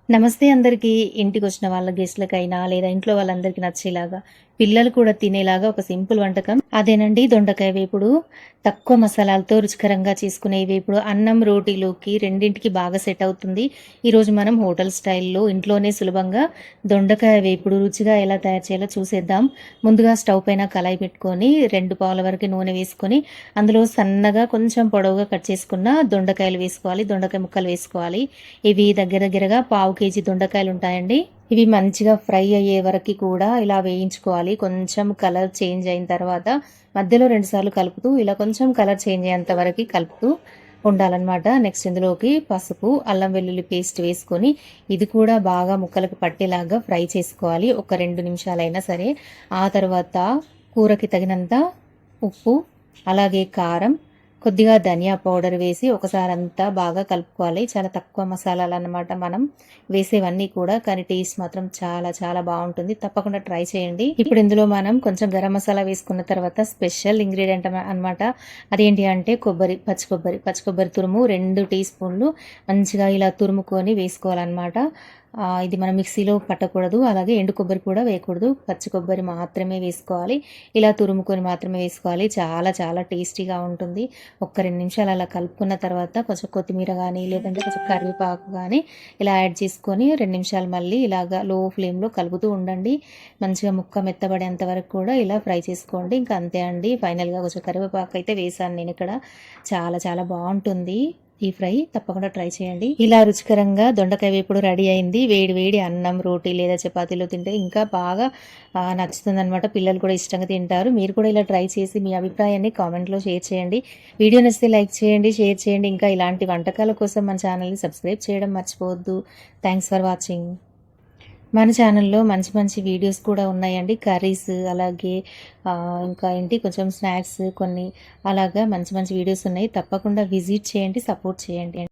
నమస్తే అందరికీ. ఇంటికొచ్చిన వాళ్ళ గెస్ట్‌లకైనా లేదా ఇంట్లో వాళ్ళందరికీ నచ్చేలాగా, పిల్లలు కూడా తినేలాగా ఒక సింపుల్ వంటకం. అదేనండి దొండకాయ వేపుడు. తక్కువ మసాలాలతో రుచికరంగా చేసుకునే ఈ వేపుడు అన్నం, రోటీలోకి రెండింటికి బాగా సెట్ అవుతుంది. ఈరోజు మనం హోటల్ స్టైల్‌లో ఇంట్లోనే సులభంగా దొండకాయ వేపుడు రుచిగా ఎలా తయారు చేయాలో చూసేద్దాం. ముందుగా స్టవ్ పైన కళాయి పెట్టుకొని 2 పావుల వరకు నూనె వేసుకొని, అందులో సన్నగా కొంచెం పొడవుగా కట్ చేసుకున్న దొండకాయలు వేసుకోవాలి. దొండకాయ ముక్కలు వేసుకోవాలి. ఇవి దగ్గర దగ్గరగా పావు కేజీ దొండకాయలుంటాయండి. ఇవి మంచిగా ఫ్రై అయ్యే వరకి కూడా ఇలా వేయించుకోవాలి. కొంచెం కలర్ చేంజ్ అయిన తర్వాత మధ్యలో 2 సార్లు కలుపుతూ ఇలా కొంచెం కలర్ చేంజ్ అయ్యేంత వరకి కలుపుతూ ఉండాలన్నమాట. నెక్స్ట్ ఇందులోకి పసుపు, అల్లం వెల్లుల్లి పేస్ట్ వేసుకొని ఇది కూడా బాగా ముక్కలకు పట్టేలాగా ఫ్రై చేసుకోవాలి. ఒక 2 నిమిషాలైనా సరే. ఆ తర్వాత కూరకి తగినంత ఉప్పు, అలాగే కారం, కొద్దిగా ధనియా పౌడర్ వేసి ఒకసారి అంతా బాగా కలుపుకోవాలి. చాలా తక్కువ మసాలాలన్నమాట మనం వేసేవన్నీ కూడా. కానీ టేస్ట్ మాత్రం చాలా చాలా బాగుంటుంది. తప్పకుండా ట్రై చేయండి. ఇప్పుడు ఇందులో మనం కొంచెం గరం మసాలా వేసుకున్న తర్వాత స్పెషల్ ఇంగ్రీడియంట్ అనమాట. అదేంటి అంటే పచ్చి కొబ్బరి తురుము 2 టీ స్పూన్లు మంచిగా ఇలా తురుముకొని వేసుకోవాలన్నమాట. ఇది మనం మిక్సీలో పట్టకూడదు. అలాగే ఎండు కొబ్బరి కూడా వేయకూడదు. పచ్చి కొబ్బరి మాత్రమే వేసుకోవాలి. ఇలా తురుముకొని మాత్రమే వేసుకోవాలి. చాలా చాలా టేస్టీగా ఉంటుంది. ఒక్క 2 నిమిషాలు అలా కలుపుకున్న తర్వాత కొంచెం కొత్తిమీర కానీ లేదంటే కొంచెం కరివేపాకు కానీ ఇలా యాడ్ చేసుకొని 2 నిమిషాలు మళ్ళీ ఇలాగా లో ఫ్లేమ్లో కలుపుతూ ఉండండి. మంచిగా ముక్క మెత్తబడేంత వరకు కూడా ఇలా ఫ్రై చేసుకోండి. ఇంకా అంతే అండి. ఫైనల్గా కొంచెం కరివేపాకు అయితే వేసాను నేను ఇక్కడ. చాలా చాలా బాగుంటుంది ఈ ఫ్రై. తప్పకుండా ట్రై చేయండి. ఇలా రుచికరంగా దొండకాయ వేపుడు రెడీ అయింది. వేడి వేడి అన్నం, రోటీ లేదా చపాతీలో తింటే ఇంకా బాగా నచ్చుతుందనమాట. పిల్లలు కూడా ఇష్టంగా తింటారు. మీరు కూడా ఇలా ట్రై చేసి మీ అభిప్రాయాన్ని కామెంట్లో షేర్ చేయండి. వీడియో నచ్చితే లైక్ చేయండి, షేర్ చేయండి. ఇంకా ఇలాంటి వంటకాల కోసం మన ఛానల్ని సబ్స్క్రైబ్ చేయడం మర్చిపోవద్దు. Thanks for watching. మన ఛానల్లో మంచి మంచి వీడియోస్ కూడా ఉన్నాయండి. కర్రీస్ అలాగే ఇంకా ఏంటి కొంచెం స్నాక్స్ కొన్ని అలాగా మంచి మంచి వీడియోస్ ఉన్నాయి. తప్పకుండా విజిట్ చేయండి, సపోర్ట్ చేయండి.